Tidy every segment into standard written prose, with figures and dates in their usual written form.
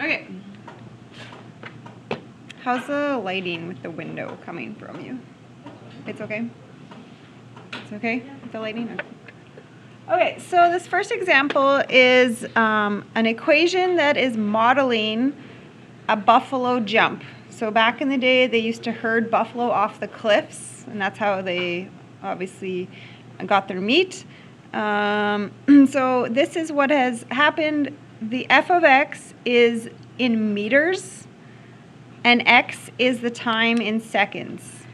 Okay. How's the lighting with the window coming from you? It's okay? It's okay with the lighting? Okay, so this first example is an equation that is modeling a buffalo jump. So back in the day, they used to herd buffalo off the cliffs, and that's how they obviously got their meat. So this is what has happened. The f of x is in meters, and x is the time in seconds.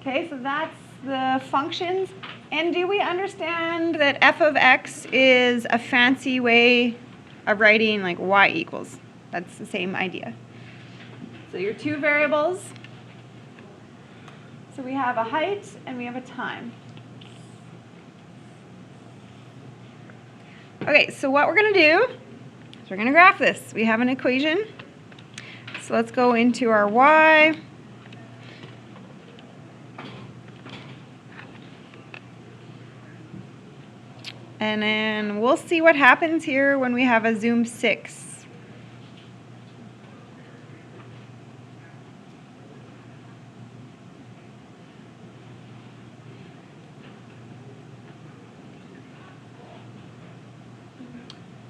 Okay, so that's the functions. And do we understand that f of x is a fancy way of writing like y equals? That's the same idea. So your two variables. So we have a height and we have a time. Okay, so what we're going to do is we're going to graph this. We have an equation. So let's go into our y. And then we'll see what happens here when we have a zoom 6.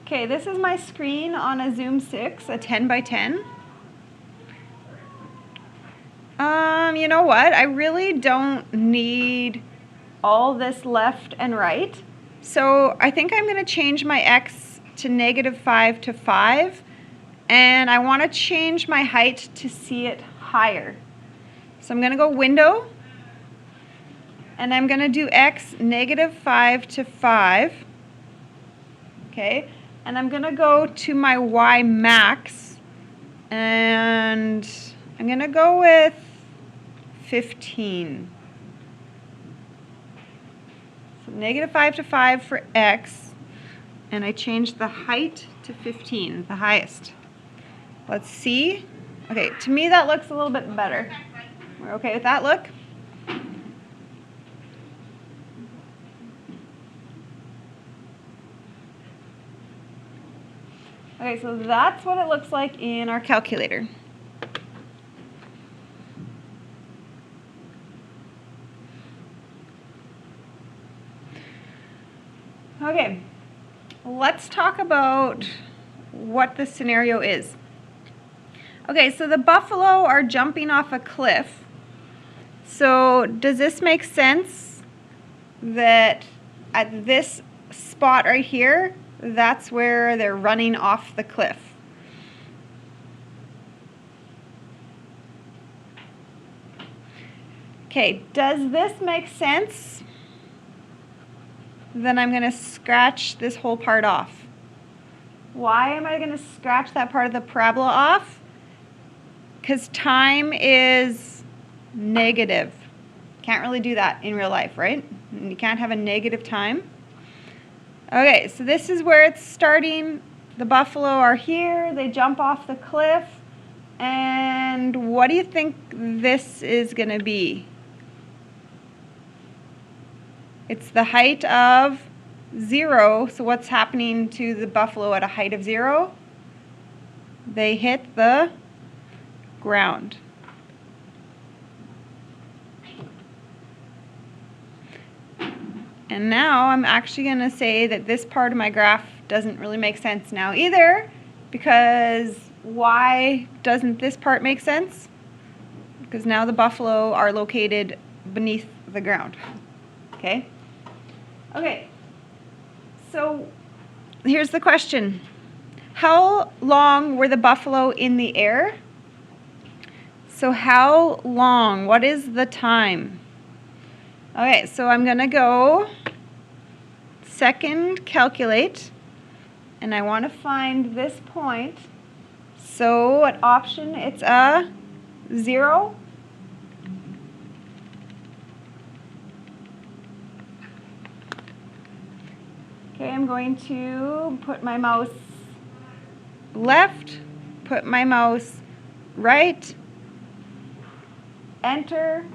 Okay, this is my screen on a zoom 6, a 10 by 10. You know what? I really don't need all this left and right. So I think I'm going to change my x to -5 to 5, and I want to change my height to see it higher. So I'm going to go window, and I'm going to do x -5 to 5. Okay, and I'm going to go to my y max, and I'm going to go with 15. -5 to 5 for x, and I changed the height to 15, the highest. Let's see. Okay, to me that looks a little bit better. We're okay with that look? Okay, so that's what it looks like in our calculator. Okay, let's talk about what the scenario is. Okay, so the buffalo are jumping off a cliff. So does this make sense that at this spot right here, that's where they're running off the cliff? Okay, does this make sense? Then I'm going to scratch this whole part off. Why am I going to scratch that part of the parabola off? Because time is negative. Can't really do that in real life, right? You can't have a negative time. Okay, so this is where it's starting. The buffalo are here. They jump off the cliff. And what do you think this is going to be? It's the height of 0. So what's happening to the buffalo at a height of 0? They hit the ground. And now I'm actually going to say that this part of my graph doesn't really make sense now either, because why doesn't this part make sense? Because now the buffalo are located beneath the ground. Okay? Okay, so here's the question. How long were the buffalo in the air? So how long? What is the time? Okay, so I'm going to go second calculate, and I want to find this point. So at option, it's a 0. Okay, I'm going to put my mouse left, put my mouse right, enter,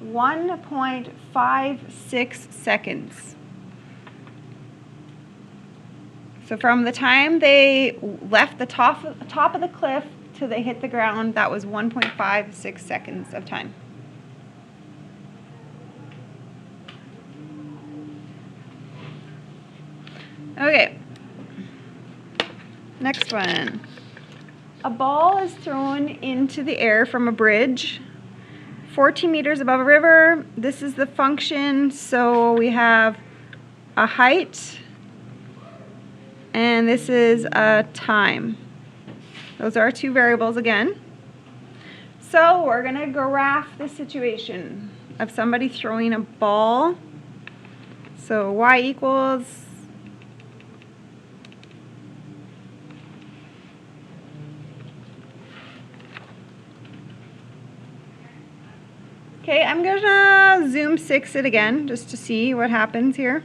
1.56 seconds. So from the time they left the top of the cliff till they hit the ground, that was 1.56 seconds of time. Okay, next one. A ball is thrown into the air from a bridge 14 meters above a river. This is the function. So we have a height and this is a time. Those are our two variables again. So we're going to graph the situation of somebody throwing a ball. So y equals okay, I'm going to zoom 6 it again just to see what happens here.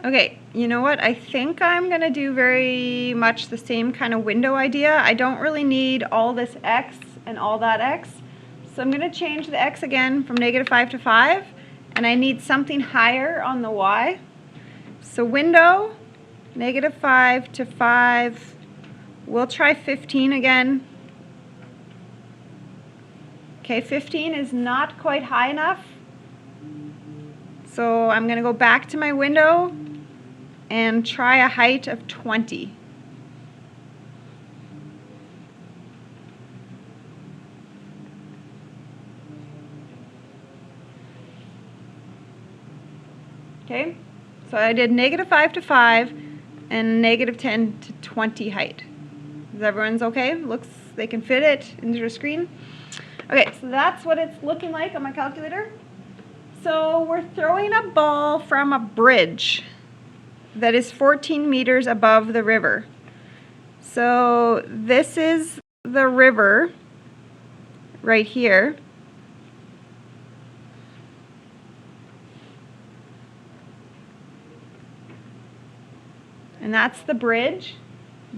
Okay, you know what? I think I'm going to do very much the same kind of window idea. I don't really need all this x and all that x. So I'm going to change the x again from -5 to 5. And I need something higher on the y. So window, -5 to 5. We'll try 15 again. Okay, 15 is not quite high enough. So I'm going to go back to my window and try a height of 20. Okay, so I did -5 to 5 and -10 to 20 height. Is everyone's okay? Looks they can fit it into your screen. Okay, so that's what it's looking like on my calculator. So we're throwing a ball from a bridge that is 14 meters above the river. So this is the river right here. And that's the bridge.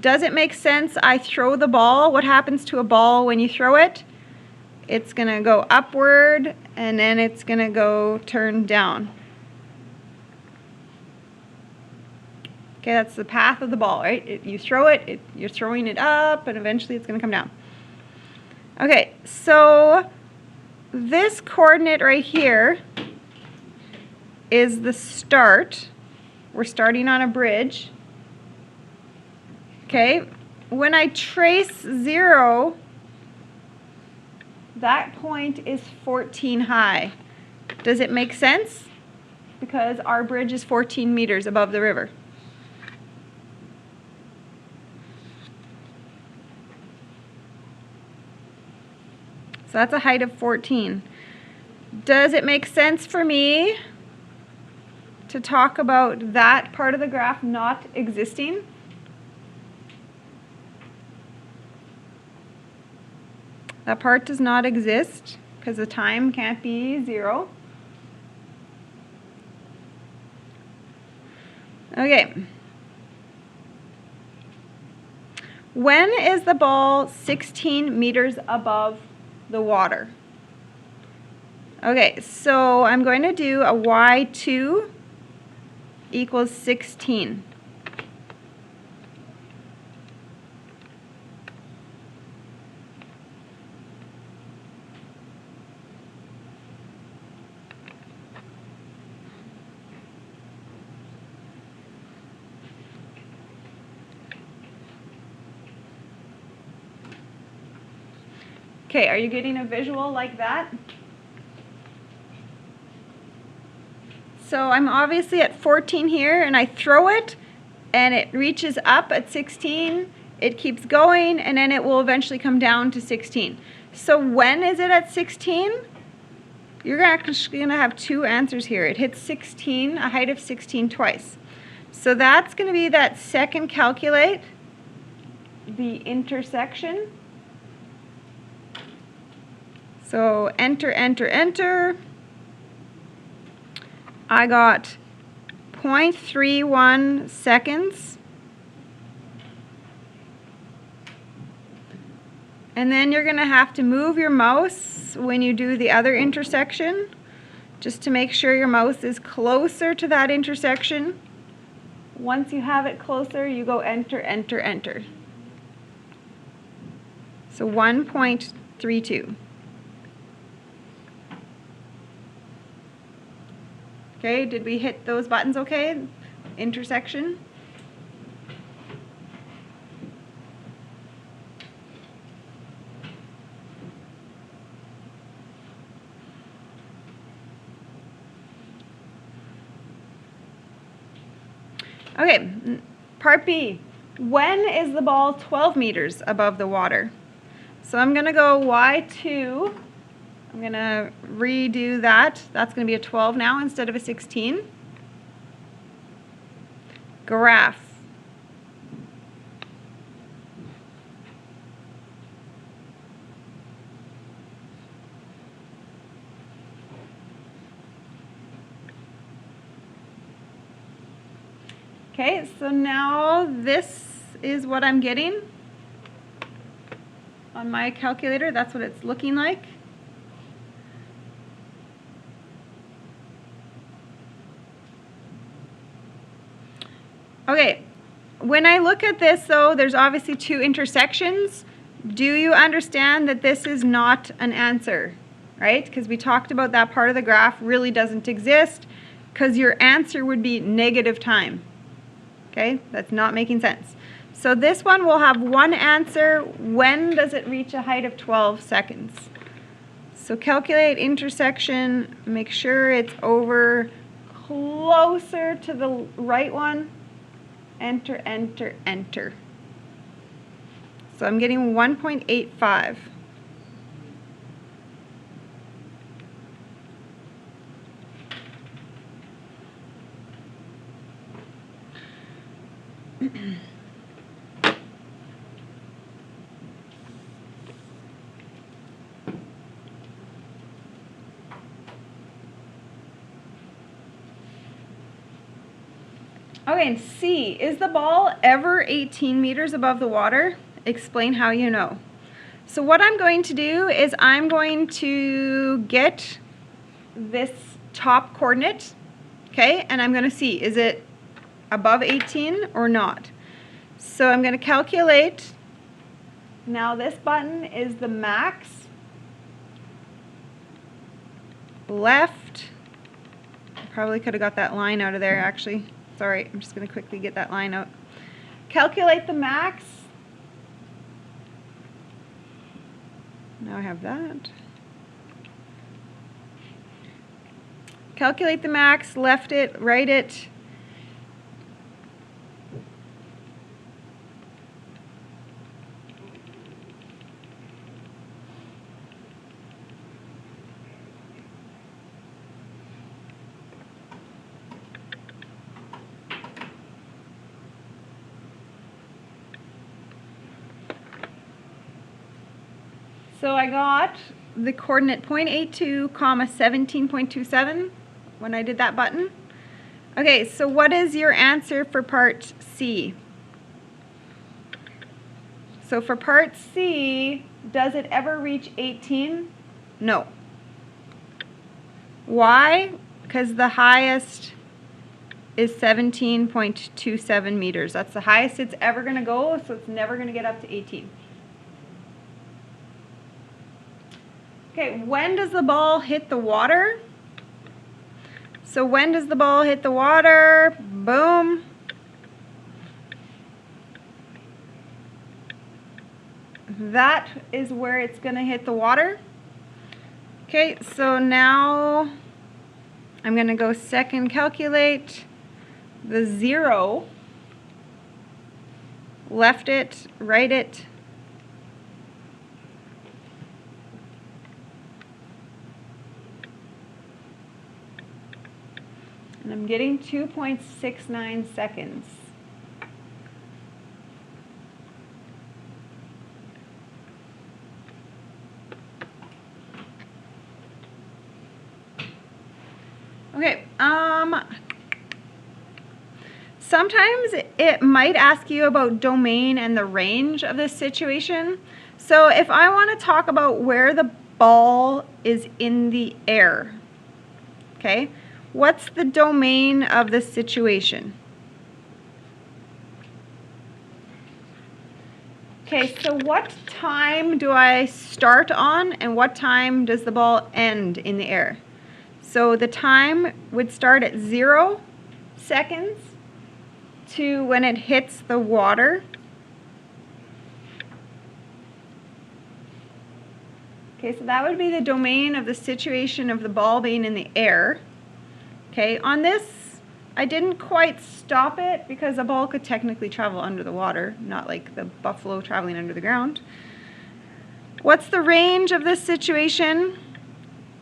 Does it make sense? I throw the ball. What happens to a ball when you throw it? It's going to go upward and then it's going to go turn down. Okay, that's the path of the ball, right? You throw it, you're throwing it up, and eventually it's going to come down. Okay, so this coordinate right here is the start. We're starting on a bridge. Okay, when I trace 0, that point is 14 high. Does it make sense? Because our bridge is 14 meters above the river. So that's a height of 14. Does it make sense for me to talk about that part of the graph not existing? That part does not exist because the time can't be 0. Okay. When is the ball 16 meters above the water? Okay, so I'm going to do a y2 equals 16. Okay, are you getting a visual like that? So I'm obviously at 14 here, and I throw it, and it reaches up at 16. It keeps going, and then it will eventually come down to 16. So when is it at 16? You're actually going to have two answers here. It hits 16, a height of 16 twice. So that's going to be that second calculate. the intersection. So enter, enter, enter. I got 0.31 seconds. And then you're going to have to move your mouse when you do the other intersection, just to make sure your mouse is closer to that intersection. Once you have it closer, you go enter, enter, enter. So 1.32. Okay, did we hit those buttons okay? Intersection. Okay, part B. When is the ball 12 meters above the water? So I'm going to go Y2. I'm going to redo that. That's going to be a 12 now instead of a 16. Graph. Okay, so now this is what I'm getting on my calculator. That's what it's looking like. Okay, when I look at this though, there's obviously two intersections. Do you understand that this is not an answer, right? Because we talked about that part of the graph really doesn't exist, because your answer would be negative time. Okay, that's not making sense. So this one will have one answer. When does it reach a height of 12 seconds? So calculate intersection, make sure it's over closer to the right one. Enter, enter, enter. So I'm getting 1.85. Okay, and C, is the ball ever 18 meters above the water? Explain how you know. So what I'm going to do is I'm going to get this top coordinate, okay, and I'm going to see, is it above 18 or not? So I'm going to calculate. Now this button is the max. Left. Probably could have got that line out of there actually. Sorry, I'm just going to quickly get that line out. Calculate the max. Now I have that. Calculate the max, left it, right it. So I got the coordinate 0.82, 17.27 when I did that button. Okay, so what is your answer for part C? So for part C, does it ever reach 18? No. Why? Because the highest is 17.27 meters. That's the highest it's ever going to go, so it's never going to get up to 18. Okay, when does the ball hit the water? So when does the ball hit the water? Boom. That is where it's going to hit the water. Okay, so now I'm going to go second calculate the 0. Left it, right it. And I'm getting 2.69 seconds. Okay, sometimes it might ask you about domain and the range of this situation. So if I want to talk about where the ball is in the air, okay, what's the domain of the situation? Okay, so what time do I start on and what time does the ball end in the air? So the time would start at 0 seconds to when it hits the water. Okay, so that would be the domain of the situation of the ball being in the air. Okay, on this, I didn't quite stop it because a ball could technically travel under the water, not like the buffalo traveling under the ground. What's the range of this situation?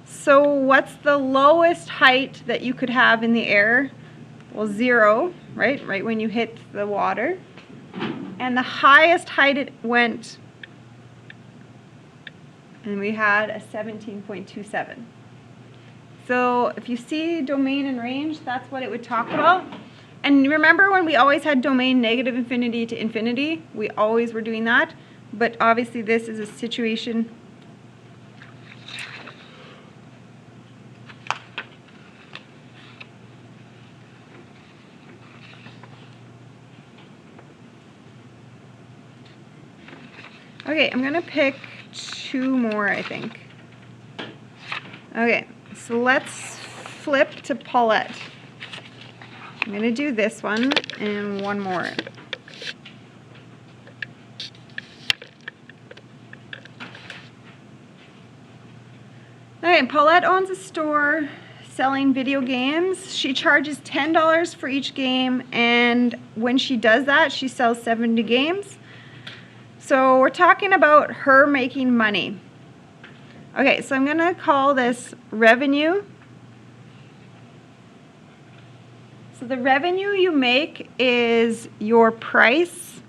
So what's the lowest height that you could have in the air? Well, 0, right? Right when you hit the water. And the highest height it went, and we had a 17.27. So if you see domain and range, that's what it would talk about. And remember when we always had domain negative infinity to infinity? We always were doing that. But obviously this is a situation. Okay, I'm gonna pick 2 more, I think. Okay, so let's flip to Paulette. I'm gonna do this one and one more. Okay, Paulette owns a store selling video games. She charges $10 for each game, and when she does that, she sells 70 games. So we're talking about her making money. Okay, so I'm going to call this revenue. So the revenue you make is your price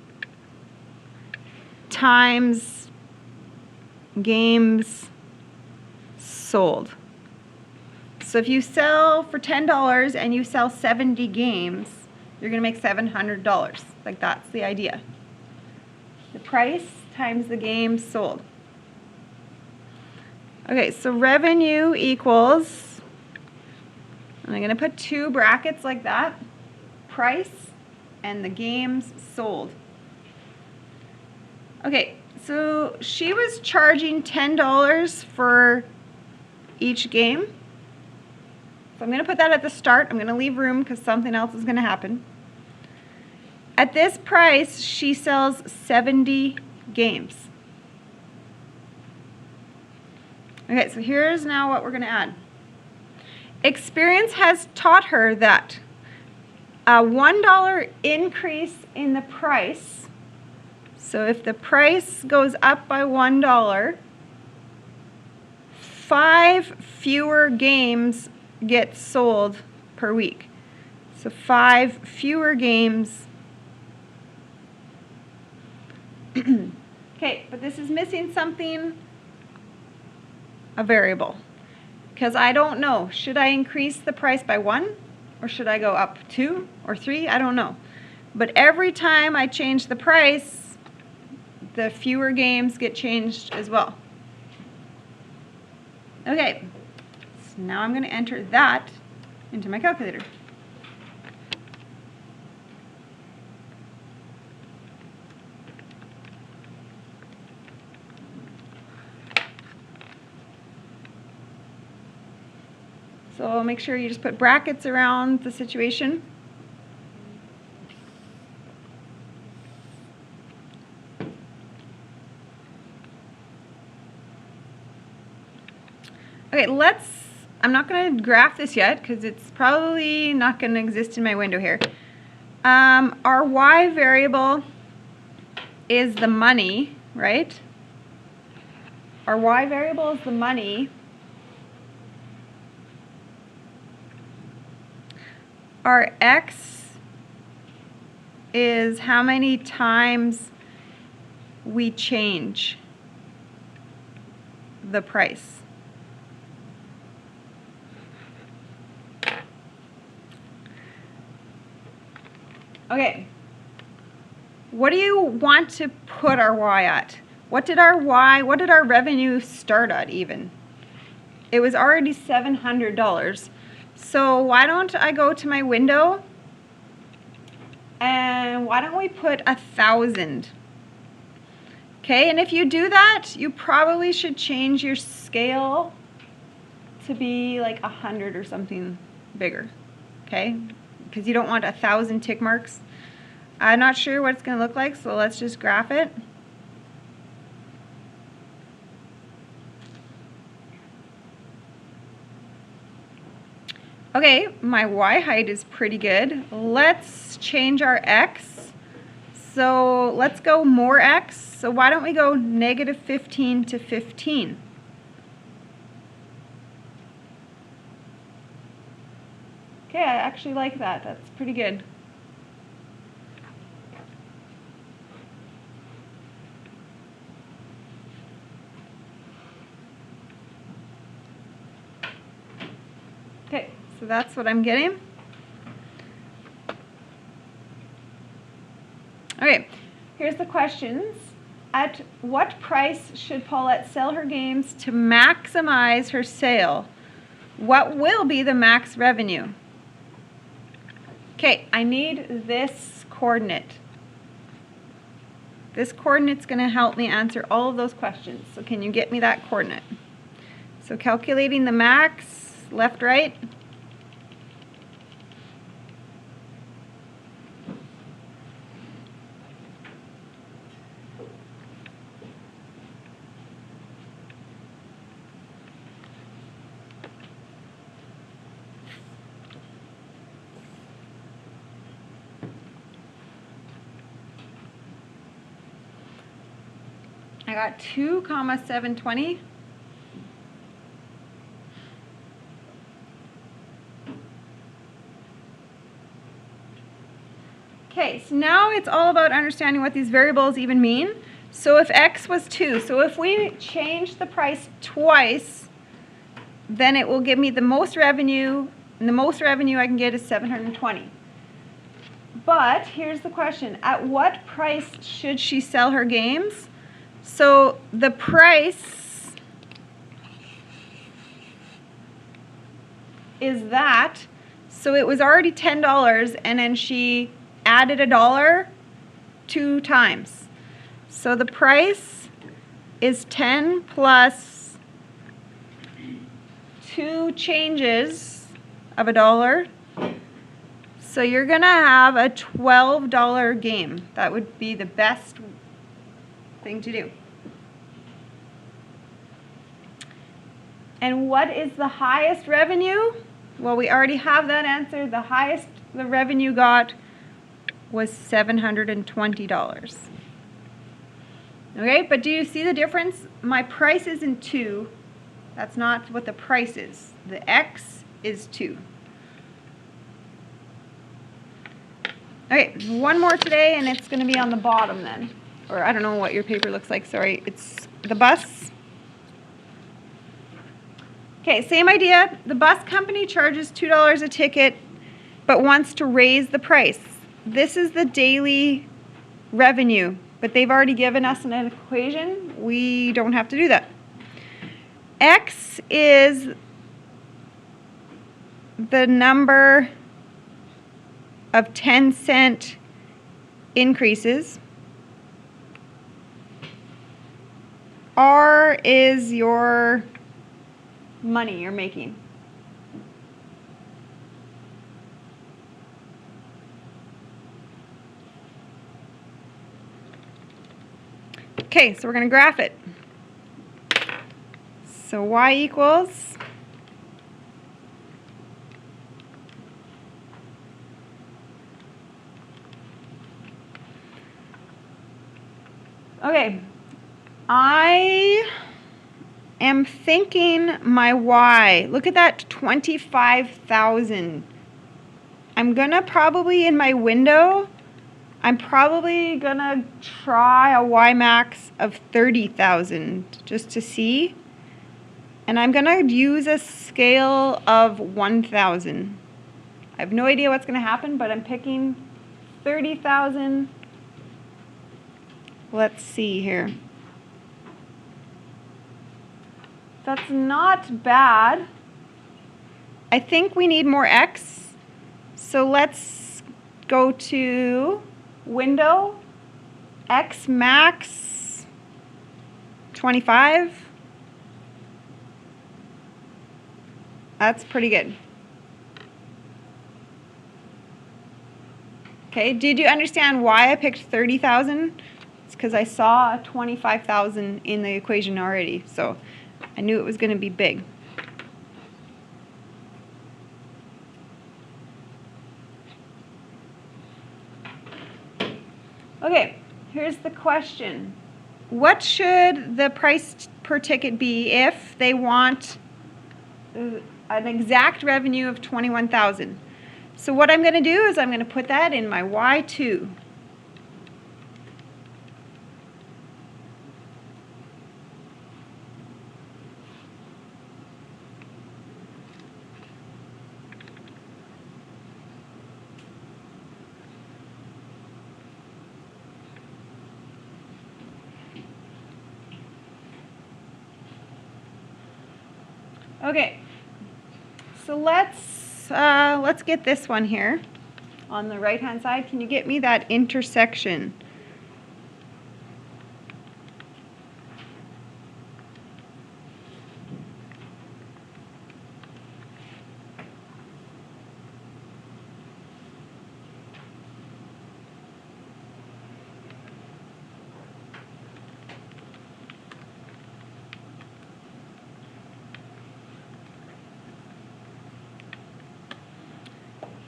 times games sold. So if you sell for $10 and you sell 70 games, you're going to make $700. Like, that's the idea. The price times the games sold. Okay, so revenue equals, and I'm going to put 2 brackets like that, price and the games sold. Okay, so she was charging $10 for each game. So I'm going to put that at the start. I'm going to leave room because something else is going to happen. At this price, she sells 70 games. Okay, so here's now what we're going to add. Experience has taught her that a $1 increase in the price, so if the price goes up by $1, 5 fewer games get sold per week. So 5 fewer games. Okay, but this is missing something, a variable, because I don't know. Should I increase the price by 1 or should I go up 2 or 3? I don't know. But every time I change the price, the fewer games get changed as well. Okay, so now I'm going to enter that into my calculator. So make sure you just put brackets around the situation. Okay, I'm not going to graph this yet because it's probably not going to exist in my window here. Our y variable is the money, right? Our y variable is the money. Our x is how many times we change the price. Okay. What do you want to put our y at? What did our revenue start at even? It was already $700. So why don't I go to my window and why don't we put 1,000? Okay, and if you do that, you probably should change your scale to be like 100 or something bigger, okay? Because you don't want 1,000 tick marks. I'm not sure what it's going to look like, so let's just graph it. Okay, my y height is pretty good. Let's change our x. So let's go more x. So why don't we go negative 15 to 15? Okay, I actually like that. That's pretty good. Okay, so that's what I'm getting. Okay, here's the questions. At what price should Paulette sell her games to maximize her sale? What will be the max revenue? Okay, I need this coordinate. This coordinate's going to help me answer all of those questions. So can you get me that coordinate? So calculating the max, left, right. I got 2,720. Okay, so now it's all about understanding what these variables even mean. So if x was 2, so if we change the price twice, then it will give me the most revenue, and the most revenue I can get is 720. But here's the question, at what price should she sell her games? So the price is that, so it was already $10 and then she added $1 2 times. So the price is 10 plus 2 changes of $1. So you're gonna have a $12 game. That would be the best thing to do. And what is the highest revenue? Well, we already have that answer. The highest the revenue got was $720. Okay, but do you see the difference? My price isn't 2. That's not what the price is. The X is 2. Okay, one more today, and it's going to be on the bottom then. Or I don't know what your paper looks like, sorry. It's the bus. Okay, same idea. The bus company charges $2 a ticket, but wants to raise the price. This is the daily revenue, but they've already given us an equation. We don't have to do that. X is the number of 10-cent increases. R is your money you're making. Okay, so we're going to graph it. So y equals okay, I am thinking my y, look at that 25,000. I'm gonna probably in my window, I'm probably gonna try a y max of 30,000 just to see. And I'm gonna use a scale of 1,000. I have no idea what's gonna happen, but I'm picking 30,000. Let's see here. That's not bad. I think we need more X. So let's go to Window, X max 25. That's pretty good. Okay, did you understand why I picked 30,000? It's because I saw 25,000 in the equation already, so I knew it was going to be big. Okay, here's the question. What should the price per ticket be if they want an exact revenue of 21,000? So what I'm going to do is I'm going to put that in my Y2. Okay, so let's get this one here on the right hand side. Can you get me that intersection?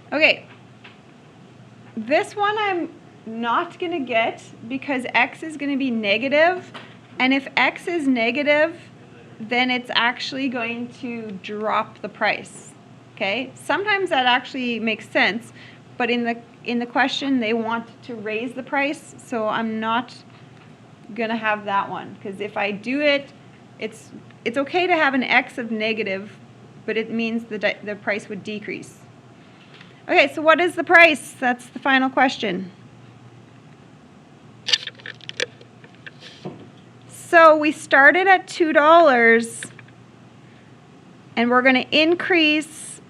Okay, this one I'm not going to get because X is going to be negative, and if X is negative, then it's actually going to drop the price. Okay, sometimes that actually makes sense, but in the question they want to raise the price, so I'm not going to have that one, because if I do it, it's okay to have an X of negative, but it means the price would decrease. Okay, so what is the price? That's the final question. So we started at $2 and we're going to increase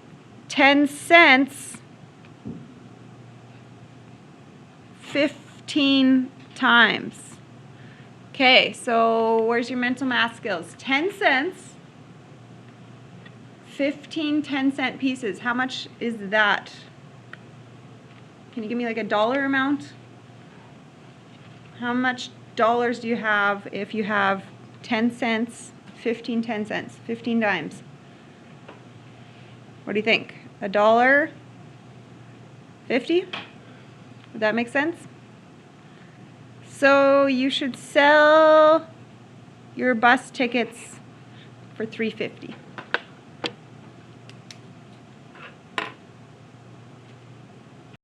10 cents 15 times. Okay, so where's your mental math skills? 10 cents, 15 10-cent pieces. How much is that? Can you give me like a dollar amount? How much dollars do you have if you have 10 cents, 15 10 cents, 15 dimes? What do you think? $1.50? Would that make sense? So you should sell your bus tickets for $3.50.